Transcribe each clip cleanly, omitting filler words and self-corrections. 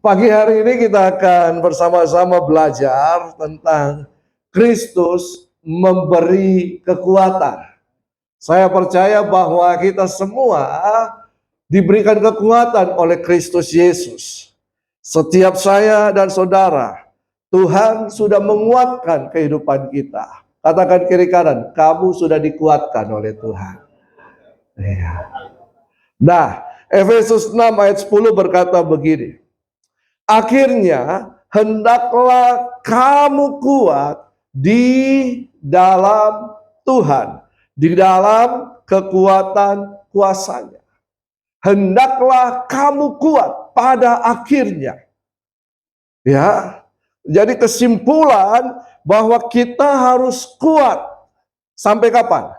Pagi hari ini kita akan bersama-sama belajar tentang Kristus memberi kekuatan. Saya percaya bahwa kita semua diberikan kekuatan oleh Kristus Yesus. Setiap saya dan saudara, Tuhan sudah menguatkan kehidupan kita. Katakan kiri kanan, kamu sudah dikuatkan oleh Tuhan. Ya. Nah, Efesus 6 ayat 10 berkata begini. Akhirnya, hendaklah kamu kuat di dalam Tuhan, di dalam kekuatan kuasa-Nya. Hendaklah kamu kuat pada akhirnya. Ya. Jadi kesimpulan bahwa kita harus kuat sampai kapan?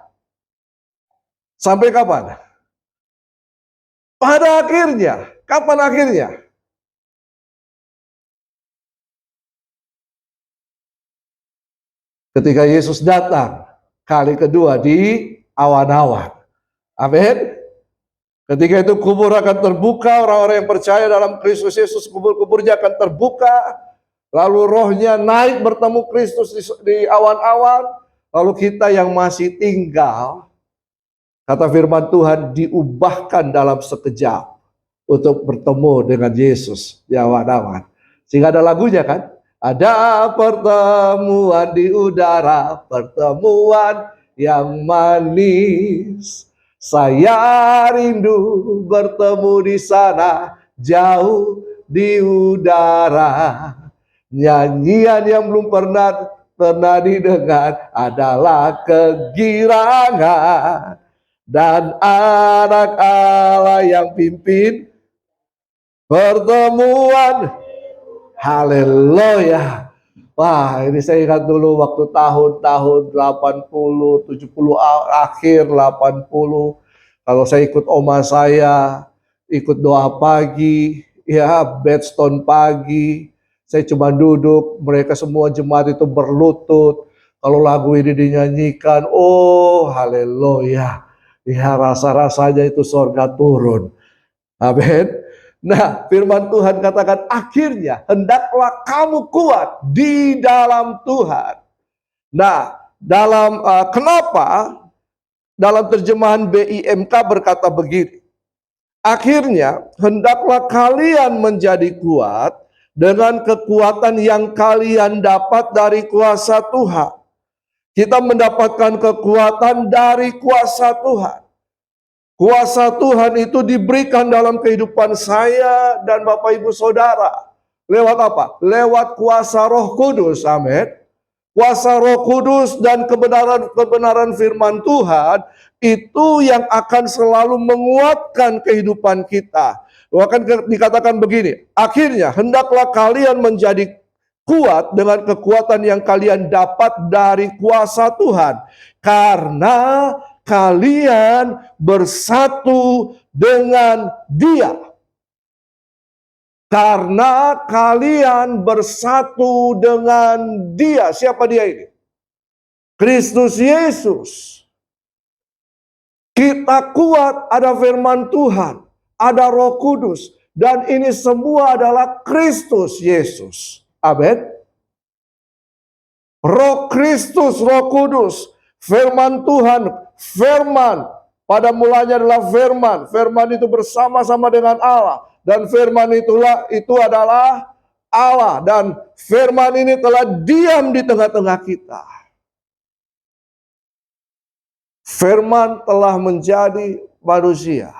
Sampai kapan? Pada akhirnya. Kapan akhirnya? Ketika Yesus datang kali kedua di awan-awan. Amin. Ketika itu kubur akan terbuka, orang-orang yang percaya dalam Kristus Yesus, kubur-kuburnya akan terbuka. Lalu rohnya naik bertemu Kristus di awan-awan. Lalu kita yang masih tinggal, kata firman Tuhan, diubahkan dalam sekejap untuk bertemu dengan Yesus di awan-awan. Sehingga ada lagunya kan? Ada pertemuan di udara, pertemuan yang manis. Saya rindu bertemu di sana, jauh di udara. Nyanyian yang belum pernah didengar adalah kegirangan. Dan anak Allah yang pimpin pertemuan. Haleluya. Wah, ini saya ingat dulu waktu tahun-tahun 80, 70 akhir 80. Kalau saya ikut oma saya, ikut doa pagi, ya bedstone pagi. Saya cuma duduk, mereka semua jemaat itu berlutut. Kalau lagu ini dinyanyikan, oh haleluya. Ya rasa-rasanya itu surga turun. Amin. Nah, firman Tuhan katakan akhirnya hendaklah kamu kuat di dalam Tuhan. Nah, kenapa dalam terjemahan BIMK berkata begini. Akhirnya hendaklah kalian menjadi kuat dengan kekuatan yang kalian dapat dari kuasa Tuhan. Kita mendapatkan kekuatan dari kuasa Tuhan. Kuasa Tuhan itu diberikan dalam kehidupan saya dan Bapak Ibu Saudara. Lewat apa? Lewat kuasa Roh Kudus. Amin. Kuasa Roh Kudus dan kebenaran firman Tuhan itu yang akan selalu menguatkan kehidupan kita. Bahkan dikatakan begini, akhirnya hendaklah kalian menjadi kuat dengan kekuatan yang kalian dapat dari kuasa Tuhan. Karena kalian bersatu dengan Dia. Karena kalian bersatu dengan Dia. Siapa Dia ini? Kristus Yesus. Kita kuat, ada firman Tuhan, ada Roh Kudus, dan ini semua adalah Kristus Yesus. Amin. Roh Kristus, Roh Kudus, firman Tuhan, firman pada mulanya adalah firman. Firman itu bersama-sama dengan Allah. Dan firman itu adalah Allah. Dan firman ini telah diam di tengah-tengah kita. Firman telah menjadi manusia.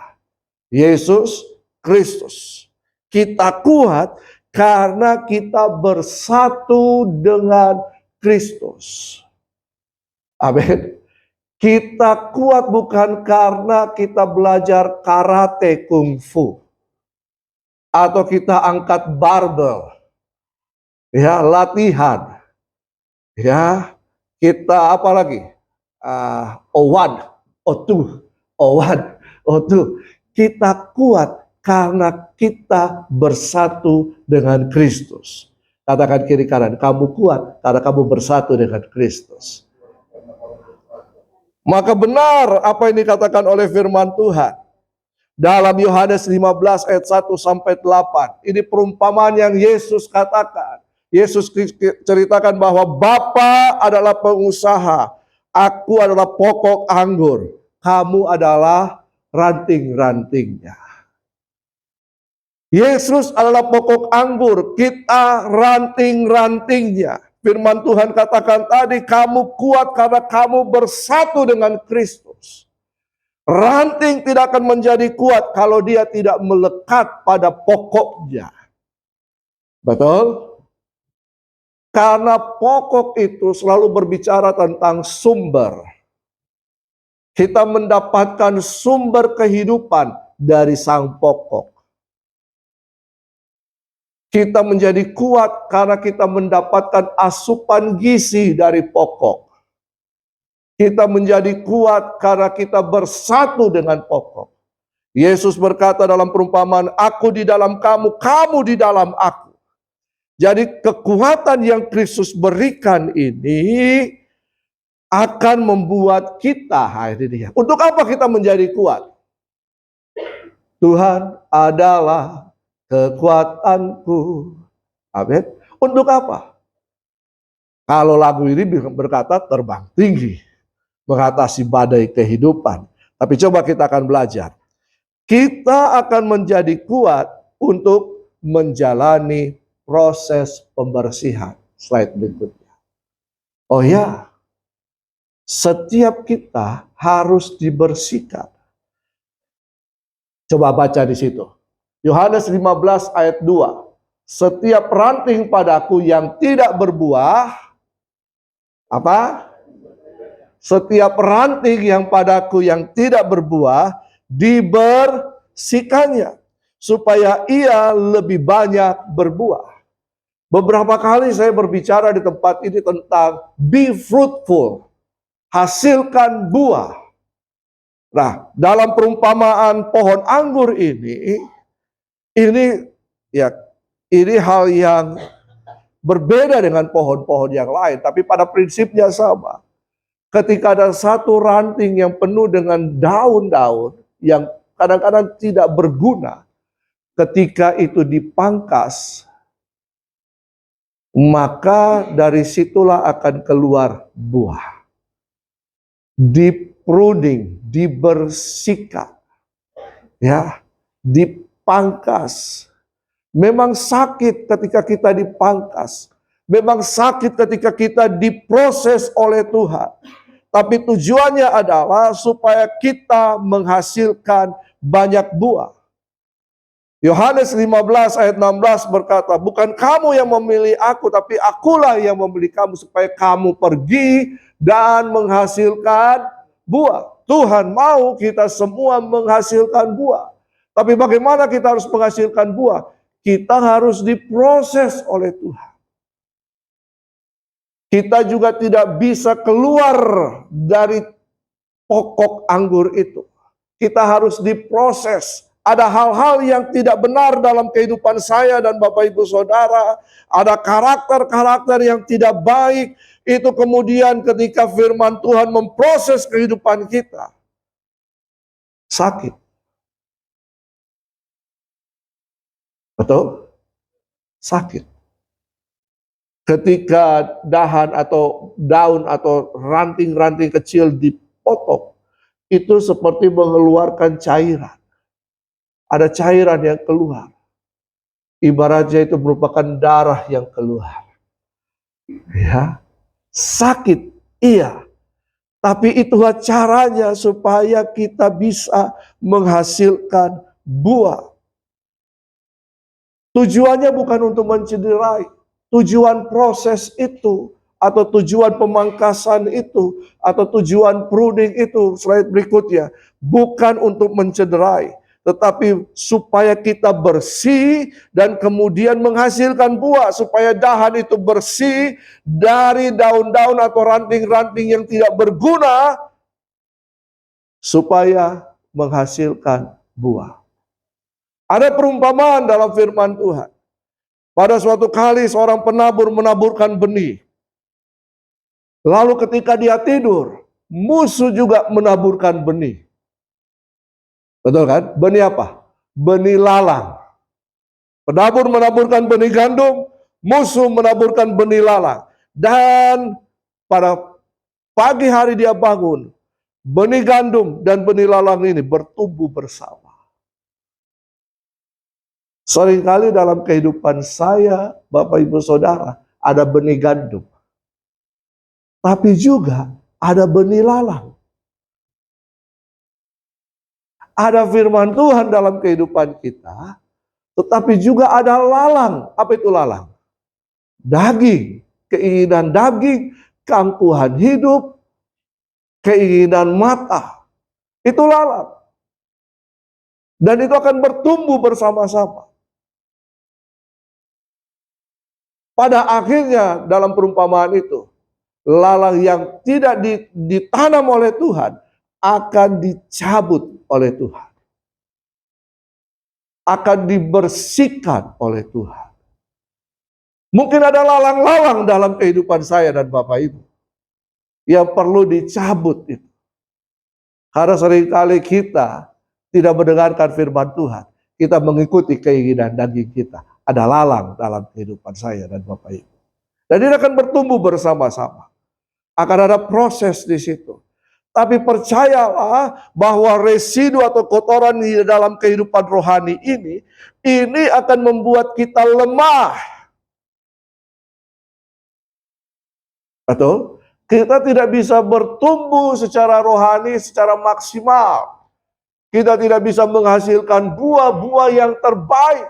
Yesus Kristus. Kita kuat karena kita bersatu dengan Kristus. Amin. Kita kuat bukan karena kita belajar karate kungfu. Atau kita angkat barbel. Ya, latihan. Ya, kita apa lagi? Owan, otu. Kita kuat karena kita bersatu dengan Kristus. Katakan kiri kanan, kamu kuat karena kamu bersatu dengan Kristus. Maka benar apa yang dikatakan oleh firman Tuhan. Dalam Yohanes 15 ayat 1 sampai 8. Ini perumpamaan yang Yesus katakan. Yesus ceritakan bahwa Bapa adalah pengusaha, aku adalah pokok anggur, kamu adalah ranting-rantingnya. Yesus adalah pokok anggur, kita ranting-rantingnya. Firman Tuhan katakan tadi, kamu kuat karena kamu bersatu dengan Kristus. Ranting tidak akan menjadi kuat kalau dia tidak melekat pada pokoknya. Betul? Karena pokok itu selalu berbicara tentang sumber. Kita mendapatkan sumber kehidupan dari sang pokok. Kita menjadi kuat karena kita mendapatkan asupan gizi dari pokok. Kita menjadi kuat karena kita bersatu dengan pokok. Yesus berkata dalam perumpamaan, aku di dalam kamu, kamu di dalam aku. Jadi kekuatan yang Kristus berikan ini akan membuat kita, ini dia. Untuk apa kita menjadi kuat? Tuhan adalah kekuatanku. Amin. Untuk apa? Kalau lagu ini berkata terbang tinggi, mengatasi badai kehidupan. Tapi coba kita akan belajar. Kita akan menjadi kuat untuk menjalani proses pembersihan. Slide berikutnya. Oh ya, setiap kita harus dibersihkan. Coba baca di situ. Yohanes 15 ayat 2. Setiap ranting padaku yang tidak berbuah, apa? Setiap ranting yang padaku yang tidak berbuah, dibersihkannya, supaya ia lebih banyak berbuah. Beberapa kali saya berbicara di tempat ini tentang be fruitful, hasilkan buah. Nah, dalam perumpamaan pohon anggur ini hal yang berbeda dengan pohon-pohon yang lain, tapi pada prinsipnya sama. Ketika ada satu ranting yang penuh dengan daun-daun yang kadang-kadang tidak berguna, ketika itu dipangkas, maka dari situlah akan keluar buah. Dipruning, dibersihkan, ya, dipangkas. Memang sakit ketika kita dipangkas. Memang sakit ketika kita diproses oleh Tuhan. Tapi tujuannya adalah supaya kita menghasilkan banyak buah. Yohanes 15 ayat 16 berkata, bukan kamu yang memilih aku, tapi akulah yang memilih kamu supaya kamu pergi dan menghasilkan buah. Tuhan mau kita semua menghasilkan buah. Tapi bagaimana kita harus menghasilkan buah? Kita harus diproses oleh Tuhan. Kita juga tidak bisa keluar dari pokok anggur itu. Kita harus diproses. Ada hal-hal yang tidak benar dalam kehidupan saya dan Bapak Ibu Saudara. Ada karakter-karakter yang tidak baik. Itu kemudian ketika firman Tuhan memproses kehidupan kita, sakit. Betul? Sakit. Ketika dahan atau daun atau ranting-ranting kecil dipotong, itu seperti mengeluarkan cairan. Ada cairan yang keluar. Ibaratnya itu merupakan darah yang keluar. Ya, sakit, iya. Tapi itulah caranya supaya kita bisa menghasilkan buah. Tujuannya bukan untuk mencederai. Tujuan proses itu, atau tujuan pemangkasan itu, atau tujuan pruning itu, slide berikutnya, bukan untuk mencederai, tetapi supaya kita bersih dan kemudian menghasilkan buah, supaya dahan itu bersih dari daun-daun atau ranting-ranting yang tidak berguna, supaya menghasilkan buah. Ada perumpamaan dalam firman Tuhan. Pada suatu kali seorang penabur menaburkan benih. Lalu ketika dia tidur, musuh juga menaburkan benih. Betul kan? Benih apa? Benih lalang. Penabur menaburkan benih gandum, musuh menaburkan benih lalang. Dan pada pagi hari dia bangun, benih gandum dan benih lalang ini bertumbuh bersama. Seringkali dalam kehidupan saya, Bapak Ibu Saudara, ada benih gandum. Tapi juga ada benih lalang. Ada firman Tuhan dalam kehidupan kita, tetapi juga ada lalang. Apa itu lalang? Daging, keinginan daging, keangkuhan hidup, keinginan mata. Itu lalang. Dan itu akan bertumbuh bersama-sama. Pada akhirnya dalam perumpamaan itu, lalang yang tidak ditanam oleh Tuhan akan dicabut oleh Tuhan. Akan dibersihkan oleh Tuhan. Mungkin ada lalang-lalang dalam kehidupan saya dan Bapak Ibu yang perlu dicabut itu. Karena seringkali kita tidak mendengarkan firman Tuhan. Kita mengikuti keinginan daging kita. Ada lalang dalam kehidupan saya dan Bapak Ibu. Dan ini akan bertumbuh bersama-sama. Akan ada proses di situ. Tapi percayalah bahwa residu atau kotoran di dalam kehidupan rohani ini akan membuat kita lemah. Betul? Kita tidak bisa bertumbuh secara rohani, secara maksimal. Kita tidak bisa menghasilkan buah-buah yang terbaik.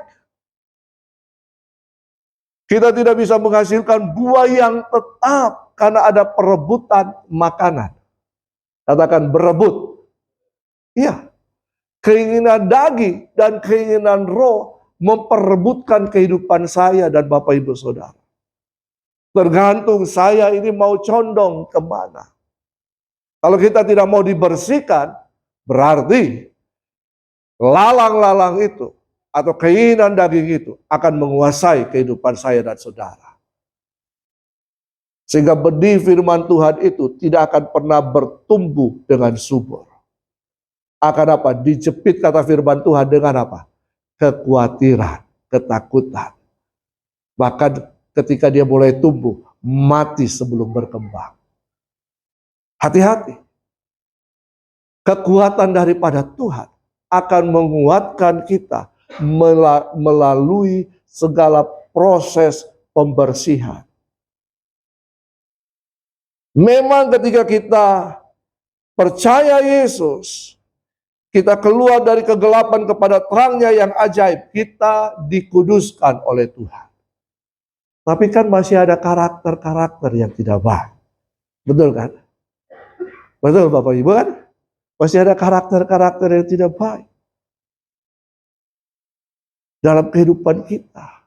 Kita tidak bisa menghasilkan buah yang tetap karena ada perebutan makanan. Katakan berebut. Iya. Keinginan daging dan keinginan roh memperebutkan kehidupan saya dan Bapak Ibu Saudara. Tergantung saya ini mau condong kemana. Kalau kita tidak mau dibersihkan, berarti lalang-lalang itu atau keinginan daging itu akan menguasai kehidupan saya dan saudara. Sehingga benih firman Tuhan itu tidak akan pernah bertumbuh dengan subur. Akan apa? Dijepit kata firman Tuhan dengan apa? Kekhawatiran, ketakutan. Bahkan ketika dia mulai tumbuh, mati sebelum berkembang. Hati-hati. Kekuatan daripada Tuhan akan menguatkan kita melalui segala proses pembersihan. Memang ketika kita percaya Yesus, kita keluar dari kegelapan kepada terangnya yang ajaib, kita dikuduskan oleh Tuhan. Tapi kan masih ada karakter-karakter yang tidak baik. Betul kan? Betul Bapak Ibu kan? Masih ada karakter-karakter yang tidak baik dalam kehidupan kita.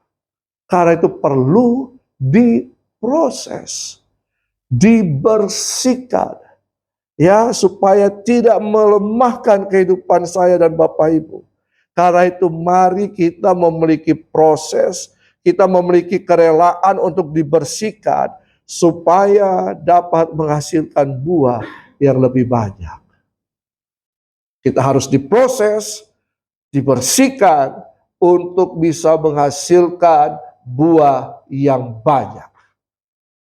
Karena itu perlu diproses, dibersihkan, ya, supaya tidak melemahkan kehidupan saya dan Bapak Ibu. Karena itu mari kita memiliki proses, kita memiliki kerelaan untuk dibersihkan supaya dapat menghasilkan buah yang lebih banyak. Kita harus diproses, dibersihkan untuk bisa menghasilkan buah yang banyak.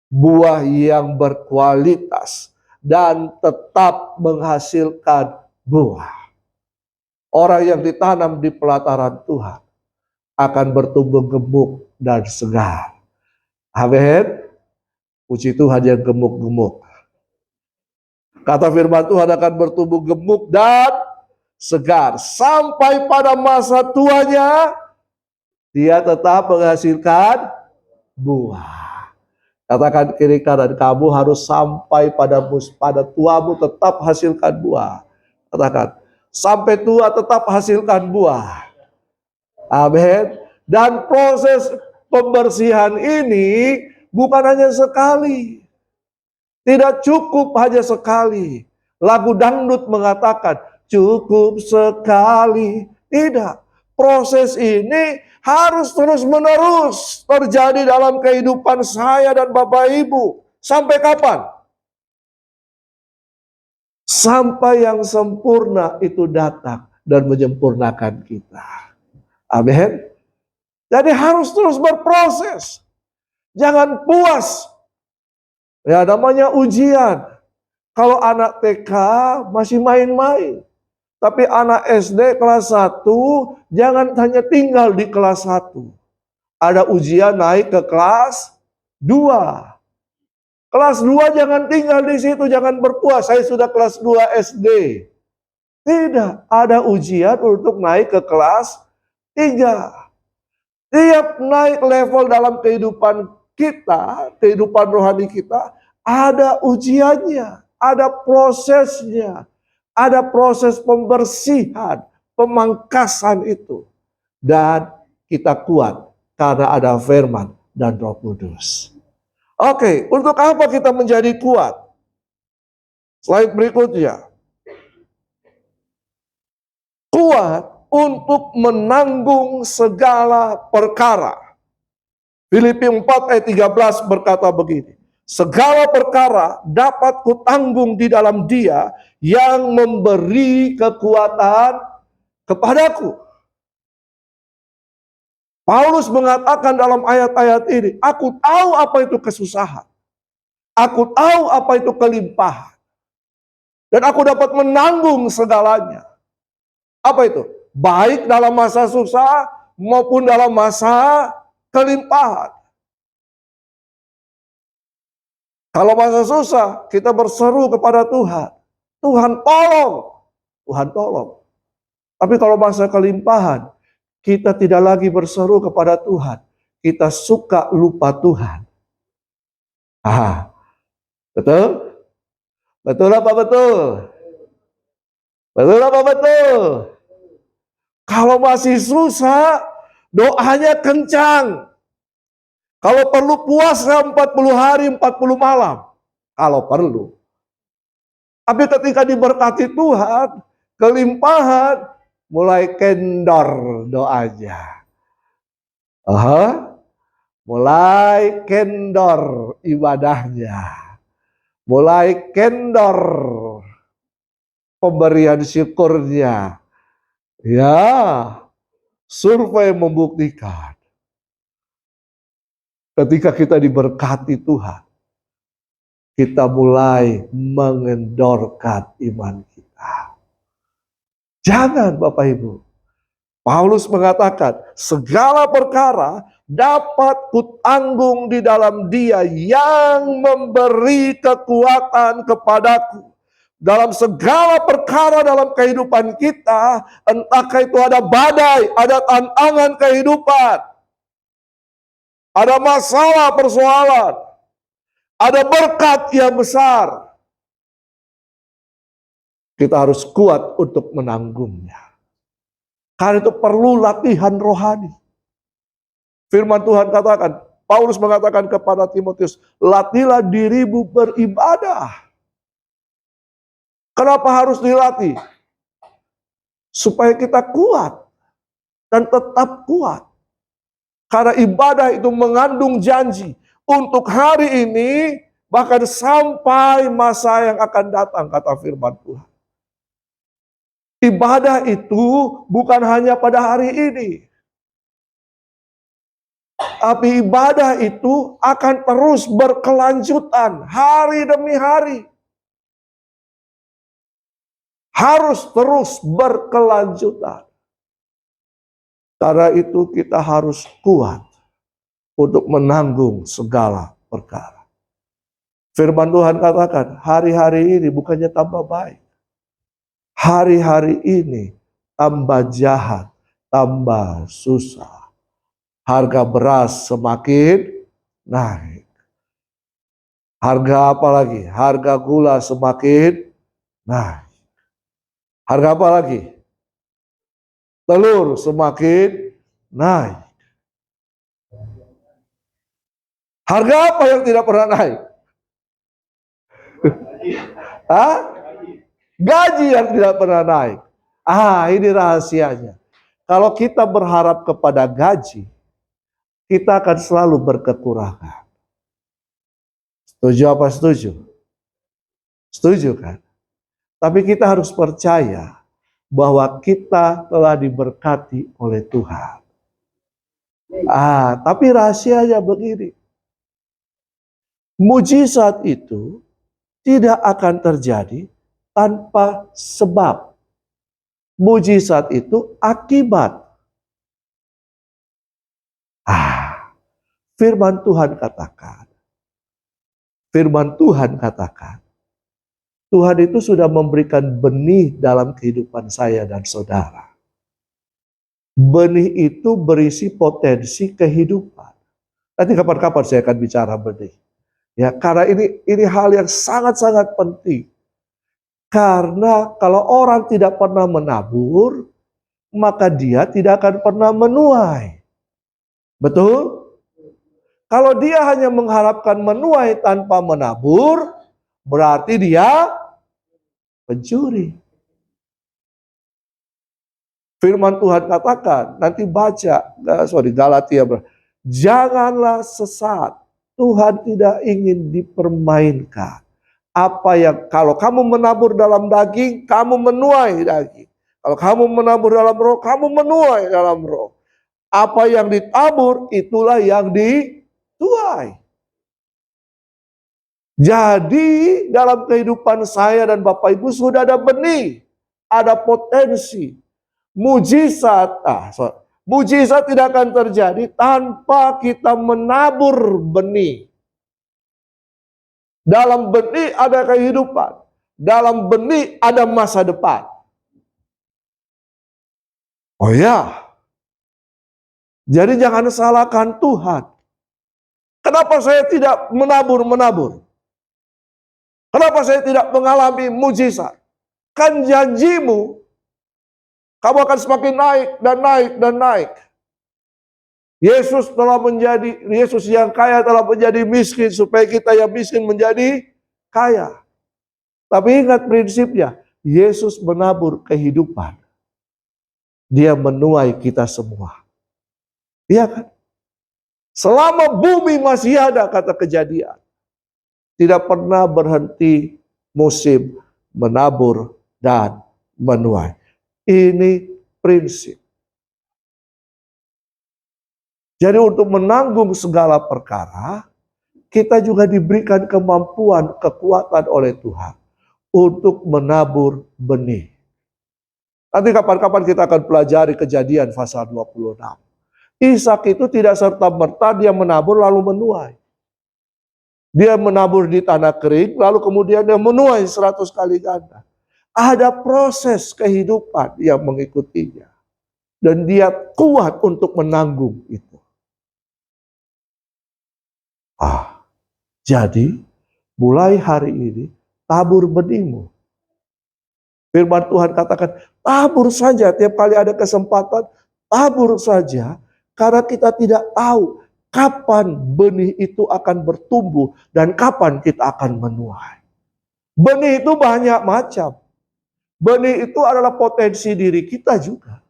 Buah yang berkualitas dan tetap menghasilkan buah. Orang yang ditanam di pelataran Tuhan akan bertumbuh gemuk dan segar. Amin. Puji Tuhan yang gemuk-gemuk. Kata firman Tuhan akan bertumbuh gemuk dan segar. Sampai pada masa tuanya, dia tetap menghasilkan buah. Katakan kiri kanan, kamu harus sampai pada tuamu tetap hasilkan buah. Katakan, sampai tua tetap hasilkan buah. Amin. Dan proses pembersihan ini bukan hanya sekali. Tidak cukup hanya sekali. Lagu dangdut mengatakan, cukup sekali. Tidak. Proses ini harus terus-menerus terjadi dalam kehidupan saya dan Bapak Ibu. Sampai kapan? Sampai yang sempurna itu datang. dan menyempurnakan kita. Amin. Jadi harus terus berproses. Jangan puas. Ya, namanya ujian. Kalau anak TK masih main-main. Tapi anak SD kelas 1 jangan hanya tinggal di kelas 1. Ada ujian naik ke kelas 2. Kelas 2 jangan tinggal di situ, jangan berpuas. Saya sudah kelas 2 SD. Tidak, ada ujian untuk naik ke kelas 3. Tiap naik level dalam kehidupan kita, kehidupan rohani kita, ada ujiannya, ada prosesnya, ada proses pembersihan, pemangkasan itu. Dan kita kuat karena ada firman dan Roh Kudus. Oke, untuk apa kita menjadi kuat? Slide berikutnya. Kuat untuk menanggung segala perkara. Filipi 4 ayat 13 berkata begini. Segala perkara dapat kutanggung di dalam Dia yang memberi kekuatan kepadaku. Paulus mengatakan dalam ayat-ayat ini, aku tahu apa itu kesusahan. Aku tahu apa itu kelimpahan. Dan aku dapat menanggung segalanya. Apa itu? Baik dalam masa susah maupun dalam masa kelimpahan. Kalau masa susah, kita berseru kepada Tuhan. Tuhan tolong. Tuhan tolong. Tapi kalau masa kelimpahan, kita tidak lagi berseru kepada Tuhan. Kita suka lupa Tuhan. Betul? Betul apa betul? Betul apa betul? Kalau masih susah, doanya kencang. Kalau perlu puasa 40 hari, 40 malam. Kalau perlu. Tapi ketika diberkati Tuhan, kelimpahan, mulai kendor doanya. Mulai kendor ibadahnya. Mulai kendor pemberian syukurnya. Ya, survei membuktikan ketika kita diberkati Tuhan, kita mulai mengendorkan iman kita. Jangan Bapak Ibu. Paulus mengatakan, segala perkara dapat kutanggung di dalam Dia yang memberi kekuatan kepadaku. Dalam segala perkara dalam kehidupan kita, entahkah itu ada badai, ada tantangan kehidupan, ada masalah persoalan, ada berkat yang besar, kita harus kuat untuk menanggungnya. Karena itu perlu latihan rohani. Firman Tuhan katakan, Paulus mengatakan kepada Timotius, latihlah dirimu beribadah. Kenapa harus dilatih? Supaya kita kuat dan tetap kuat. Karena ibadah itu mengandung janji untuk hari ini, bahkan sampai masa yang akan datang, kata firman Tuhan. Ibadah itu bukan hanya pada hari ini. Tapi ibadah itu akan terus berkelanjutan hari demi hari. Harus terus berkelanjutan. Karena itu kita harus kuat untuk menanggung segala perkara. Firman Tuhan katakan, hari-hari ini bukannya tambah baik. Hari-hari ini tambah jahat, tambah susah. Harga beras semakin naik. Harga apa lagi? Harga gula semakin naik. Harga apa lagi? Telur semakin naik. Harga apa yang tidak pernah naik? Gaji yang tidak pernah naik. Ini rahasianya. Kalau kita berharap kepada gaji, kita akan selalu berkekurangan. Setuju apa setuju? Setuju kan? Tapi kita harus percaya bahwa kita telah diberkati oleh Tuhan. Tapi rahasianya begini. Mujizat itu tidak akan terjadi tanpa sebab. Mujizat itu akibat. Firman Tuhan katakan, Tuhan itu sudah memberikan benih dalam kehidupan saya dan saudara. Benih itu berisi potensi kehidupan. Nanti kapan-kapan saya akan bicara benih. Ya, karena ini hal yang sangat-sangat penting. Karena kalau orang tidak pernah menabur, maka dia tidak akan pernah menuai. Betul? Kalau dia hanya mengharapkan menuai tanpa menabur, berarti dia pencuri. Firman Tuhan katakan, nanti baca, Galatia, janganlah sesat. Tuhan tidak ingin dipermainkan. Kalau kamu menabur dalam daging, kamu menuai daging. Kalau kamu menabur dalam roh, kamu menuai dalam roh. Apa yang ditabur, itulah yang dituai. Jadi dalam kehidupan saya dan Bapak Ibu sudah ada benih, ada potensi. Mujizat tidak akan terjadi tanpa kita menabur benih. Dalam benih ada kehidupan. Dalam benih ada masa depan. Oh ya. Jadi jangan salahkan Tuhan. Kenapa saya tidak menabur? Kenapa saya tidak mengalami mujizat? Kan janjimu, kamu akan semakin naik dan naik dan naik. Yesus yang kaya telah menjadi miskin supaya kita yang miskin menjadi kaya. Tapi ingat prinsipnya, Yesus menabur kehidupan. Dia menuai kita semua. Iya kan? Selama bumi masih ada, kata Kejadian, tidak pernah berhenti musim menabur dan menuai. Ini prinsip. Jadi untuk menanggung segala perkara, kita juga diberikan kemampuan, kekuatan oleh Tuhan untuk menabur benih. Nanti kapan-kapan kita akan pelajari Kejadian pasal 26. Ishak itu tidak serta-merta dia menabur lalu menuai. Dia menabur di tanah kering, lalu kemudian dia menuai 100 kali ganda. Ada proses kehidupan yang mengikutinya. Dan dia kuat untuk menanggung itu. Jadi mulai hari ini tabur benihmu. Firman Tuhan katakan, tabur saja tiap kali ada kesempatan, tabur saja. Karena kita tidak tahu kapan benih itu akan bertumbuh dan kapan kita akan menuai. Benih itu banyak macam. Benih itu adalah potensi diri kita juga.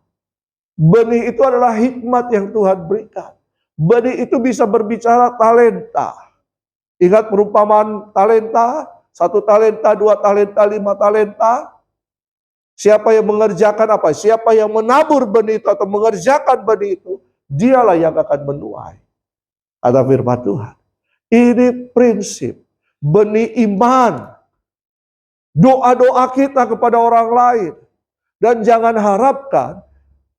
Benih itu adalah hikmat yang Tuhan berikan. Benih itu bisa berbicara talenta. Ingat perumpamaan talenta, 1 talenta, 2 talenta, 5 talenta. Siapa yang mengerjakan apa? Siapa yang menabur benih itu atau mengerjakan benih itu, dialah yang akan menuai. Kata firman Tuhan. Ini prinsip benih iman. Doa-doa kita kepada orang lain. Dan jangan harapkan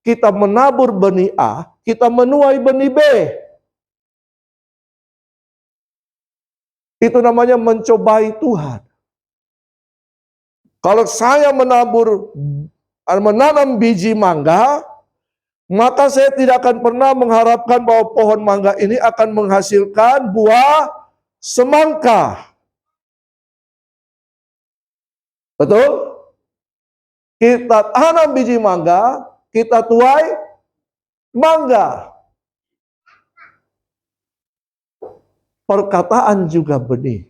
kita menabur benih A, kita menuai benih B. Itu namanya mencobai Tuhan. Kalau saya menanam biji mangga, maka saya tidak akan pernah mengharapkan bahwa pohon mangga ini akan menghasilkan buah semangka. Betul? Kita tanam biji mangga, kita tuai mangga. Perkataan juga benih.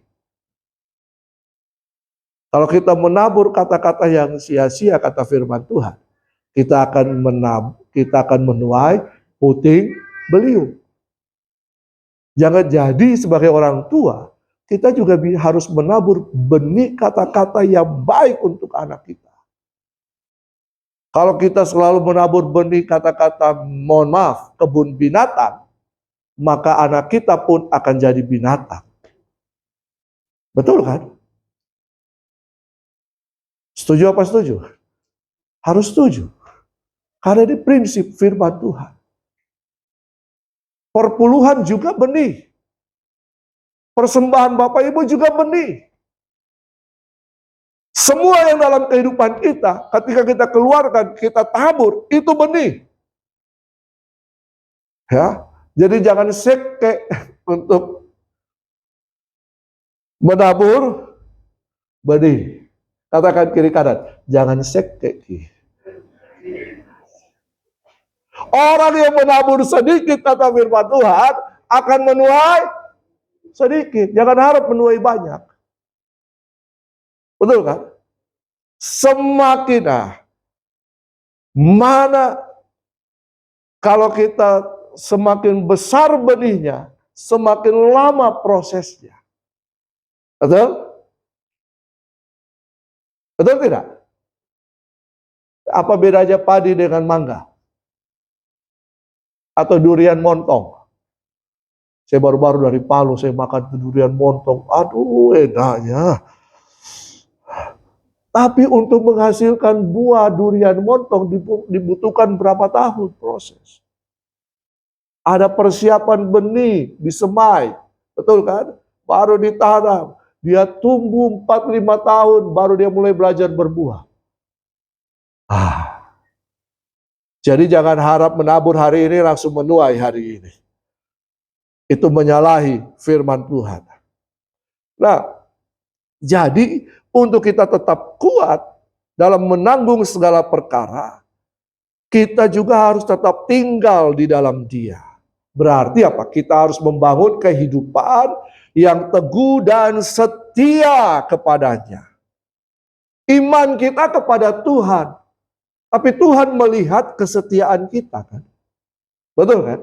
Kalau kita menabur kata-kata yang sia-sia, kata firman Tuhan, kita akan menuai puting beliung. Jangan jadi sebagai orang tua, kita juga harus menabur benih kata-kata yang baik untuk anak kita. Kalau kita selalu menabur benih kata-kata, mohon maaf, kebun binatang, maka anak kita pun akan jadi binatang. Betul kan? Setuju apa setuju? Harus setuju. Karena ini prinsip firman Tuhan. Perpuluhan juga benih. Persembahan Bapak Ibu juga benih. Semua yang dalam kehidupan kita, ketika kita keluarkan, kita tabur, itu benih. Ya, jadi jangan seke untuk menabur benih. Katakan kiri kanan, jangan seke. Orang yang menabur sedikit, kata firman Tuhan, akan menuai sedikit. Jangan harap menuai banyak. Betul kan? Semakin mana kalau kita semakin besar benihnya, semakin lama prosesnya. Betul? Betul tidak? Apa bedanya padi dengan mangga? Atau durian montong? Saya baru-baru dari Palu, saya makan durian montong. Aduh, enaknya. Tapi untuk menghasilkan buah durian montong dibutuhkan berapa tahun proses. Ada persiapan benih, disemai. Betul kan? Baru ditanam. Dia tumbuh 4-5 tahun, baru dia mulai belajar berbuah. Jadi jangan harap menabur hari ini langsung menuai hari ini. Itu menyalahi firman Tuhan. Nah, jadi untuk kita tetap kuat dalam menanggung segala perkara, kita juga harus tetap tinggal di dalam Dia. Berarti apa? Kita harus membangun kehidupan yang teguh dan setia kepadanya. Iman kita kepada Tuhan. Tapi Tuhan melihat kesetiaan kita kan. Betul kan?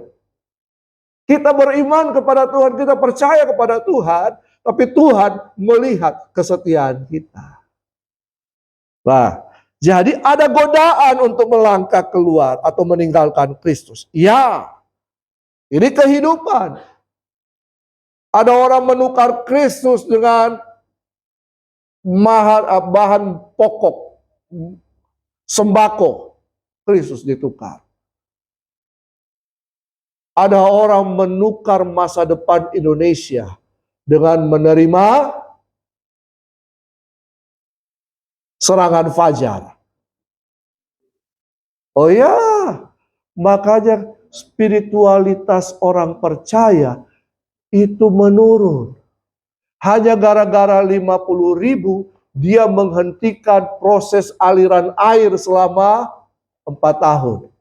Kita beriman kepada Tuhan, kita percaya kepada Tuhan, tapi Tuhan melihat kesetiaan kita. Nah, jadi ada godaan untuk melangkah keluar atau meninggalkan Kristus. Ya, ini kehidupan. Ada orang menukar Kristus dengan bahan pokok, sembako. Kristus ditukar. Ada orang menukar masa depan Indonesia dengan menerima serangan fajar. Oh ya, makanya spiritualitas orang percaya itu menurun. Hanya gara-gara 50.000 dia menghentikan proses aliran air selama 4 tahun.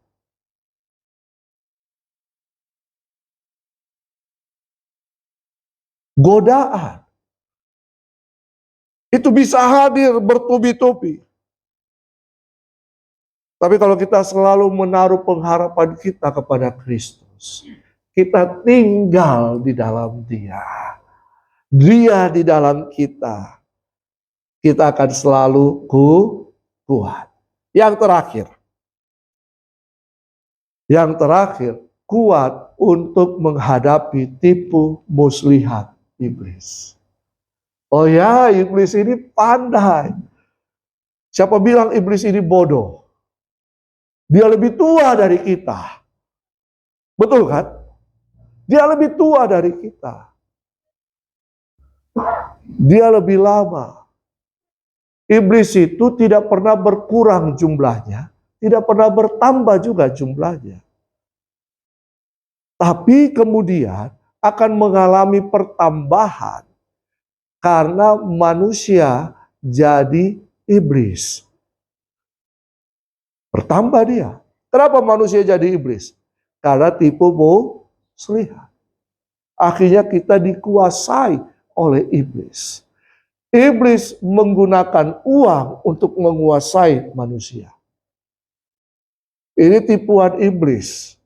Godaan. Itu bisa hadir bertubi-tubi. Tapi kalau kita selalu menaruh pengharapan kita kepada Kristus, kita tinggal di dalam Dia. Dia di dalam kita. Kita akan selalu kuat. Yang terakhir, kuat untuk menghadapi tipu muslihat iblis. Oh ya, iblis ini pandai. Siapa bilang iblis ini bodoh? Dia lebih tua dari kita. Betul kan? Dia lebih tua dari kita. Dia lebih lama. Iblis itu tidak pernah berkurang jumlahnya, tidak pernah bertambah juga jumlahnya. Tapi kemudian akan mengalami pertambahan karena manusia jadi iblis. Bertambah dia. Kenapa manusia jadi iblis? Karena tipu muslihat. Akhirnya kita dikuasai oleh iblis. Iblis menggunakan uang untuk menguasai manusia. Ini tipuan iblis.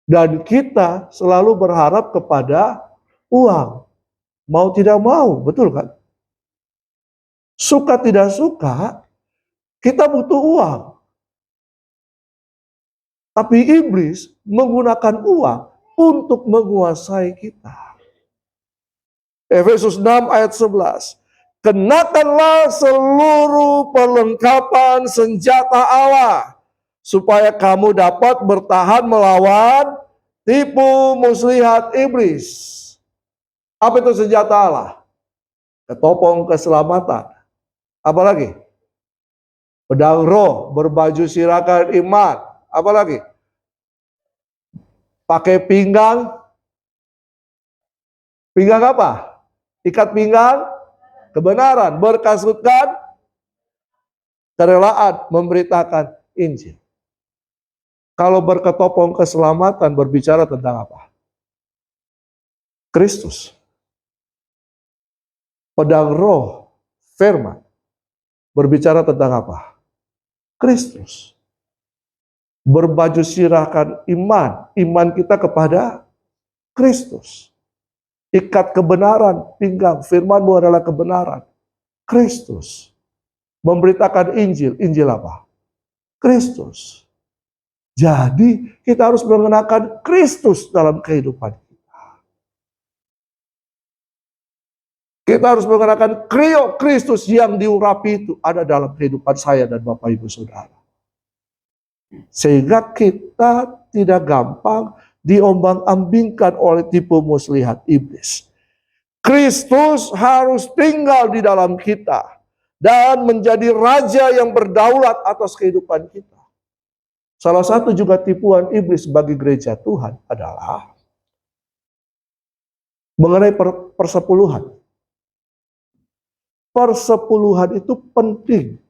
Dan kita selalu berharap kepada uang. Mau tidak mau, betul kan? Suka tidak suka, kita butuh uang. Tapi iblis menggunakan uang untuk menguasai kita. Efesus 6 ayat 11. Kenakanlah seluruh perlengkapan senjata Allah, supaya kamu dapat bertahan melawan tipu muslihat iblis. Apa itu senjata Allah? Ketopong keselamatan. Apa lagi? Pedang roh, berbaju sirakan iman. Apa lagi? Pakai pinggang. Pinggang apa? Ikat pinggang kebenaran, berkasutkan kerelaan, memberitakan Injil. Kalau berketopong keselamatan berbicara tentang apa? Kristus. Pedang roh, firman, berbicara tentang apa? Kristus. Berbaju sirahkan iman, iman kita kepada Kristus. Ikat kebenaran, pinggang, firman-Mu adalah kebenaran. Kristus. Memberitakan Injil, Injil apa? Kristus. Jadi kita harus mengenakan Kristus dalam kehidupan kita. Kita harus mengenakan Kristus yang diurapi itu ada dalam kehidupan saya dan Bapak Ibu Saudara. Sehingga kita tidak gampang diombang-ambingkan oleh tipu muslihat iblis. Kristus harus tinggal di dalam kita dan menjadi raja yang berdaulat atas kehidupan kita. Salah satu juga tipuan iblis bagi gereja Tuhan adalah mengenai persepuluhan. Persepuluhan itu penting.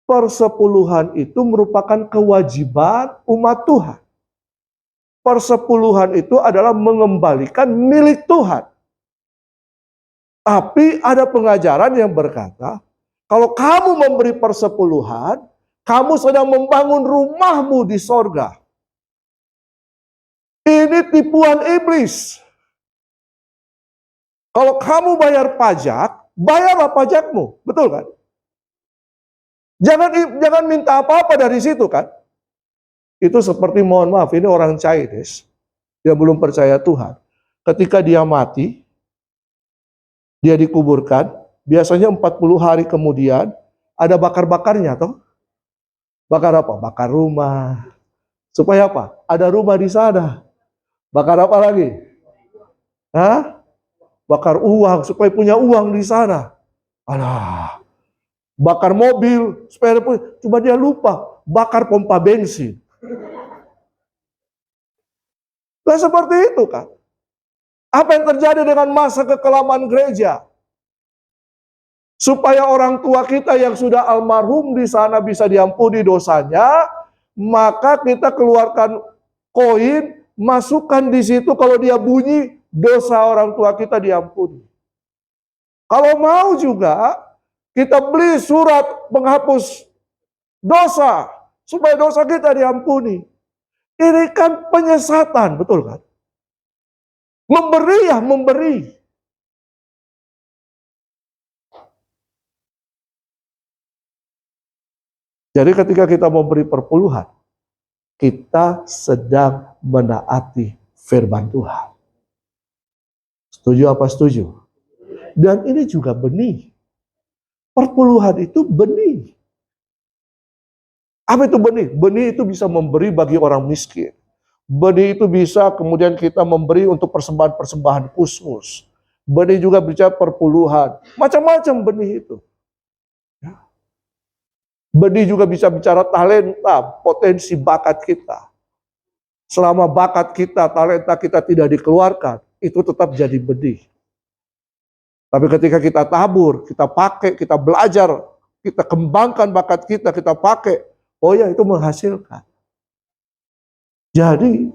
Persepuluhan itu merupakan kewajiban umat Tuhan. Persepuluhan itu adalah mengembalikan milik Tuhan. Tapi ada pengajaran yang berkata, kalau kamu memberi persepuluhan, kamu sedang membangun rumahmu di sorga. Ini tipuan iblis. Kalau kamu bayar pajak, bayarlah pajakmu. Betul kan? Jangan minta apa-apa dari situ kan? Itu seperti, mohon maaf, ini orang Chinese, dia belum percaya Tuhan. Ketika dia mati, dia dikuburkan, biasanya 40 hari kemudian, ada bakar-bakarnya toh. Bakar apa? Bakar rumah. Supaya apa? Ada rumah di sana. Bakar apa lagi? Hah? Bakar uang, supaya punya uang di sana. Alah. Bakar mobil, supaya cuma dia lupa, bakar pompa bensin. Nah seperti itu kan. Apa yang terjadi dengan masa kekelaman gereja? Supaya orang tua kita yang sudah almarhum di sana bisa diampuni dosanya, maka kita keluarkan koin, masukkan di situ, kalau dia bunyi, dosa orang tua kita diampuni. Kalau mau juga, kita beli surat penghapus dosa, supaya dosa kita diampuni. Ini kan penyesatan, betul kan? Memberi ya, memberi. Jadi ketika kita memberi perpuluhan, kita sedang menaati firman Tuhan. Setuju apa setuju? Dan ini juga benih. Perpuluhan itu benih. Apa itu benih? Benih itu bisa memberi bagi orang miskin. Benih itu bisa kemudian kita memberi untuk persembahan-persembahan khusus. Benih juga bicara perpuluhan. Macam-macam benih itu. Benih juga bisa bicara talenta, potensi bakat kita. Selama bakat kita, talenta kita tidak dikeluarkan, itu tetap jadi benih. Tapi ketika kita tabur, kita pakai, kita belajar, kita kembangkan bakat kita pakai, oh ya itu menghasilkan. Jadi,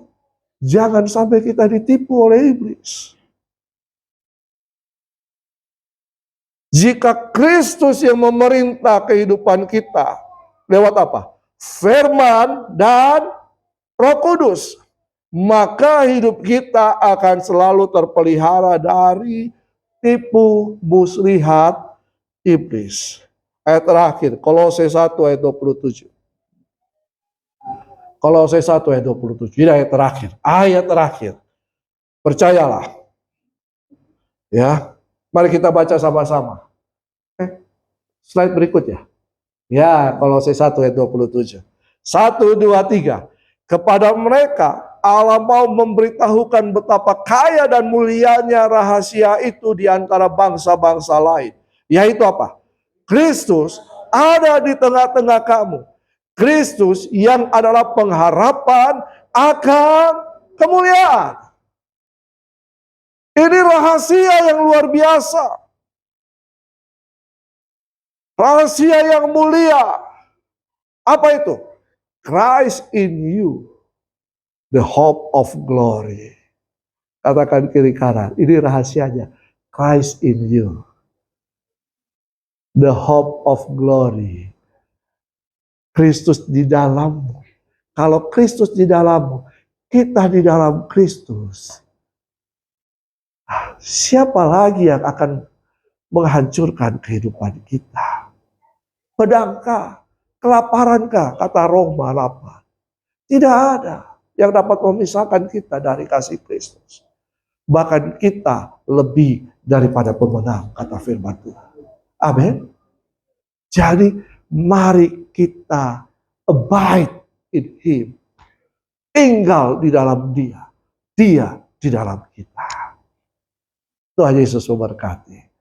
jangan sampai kita ditipu oleh iblis. Jika Kristus yang memerintah kehidupan kita, lewat apa? Firman dan Roh Kudus, maka hidup kita akan selalu terpelihara dari tipu muslihat iblis. Ayat terakhir, Kolose 1 ayat 27. Kolose 1 ayat 27. Ini ayat terakhir. Ayat terakhir. Percayalah. Ya. Mari kita baca sama-sama. Slide berikutnya. Ya, Kolose 1 ayat 27. 1, 2, 3. Kepada mereka Allah mau memberitahukan betapa kaya dan mulianya rahasia itu di antara bangsa-bangsa lain. Yaitu apa? Kristus ada di tengah-tengah kamu. Kristus yang adalah pengharapan akan kemuliaan. Ini rahasia yang luar biasa. Rahasia yang mulia. Apa itu? Christ in you, the hope of glory. Katakan kiri kanan, ini rahasianya. Christ in you, the hope of glory. Kristus di dalammu. Kalau Kristus di dalammu, kita di dalam Kristus. Siapa lagi yang akan menghancurkan kehidupan kita? Pedangkah? Kelaparankah? Kata Roma 8. Tidak ada yang dapat memisahkan kita dari kasih Kristus. Bahkan kita lebih daripada pemenang, kata firman Tuhan. Amin. Jadi mari kita abide in Him. Tinggal di dalam Dia. Dia di dalam kita. Tuhan Yesus memberkati.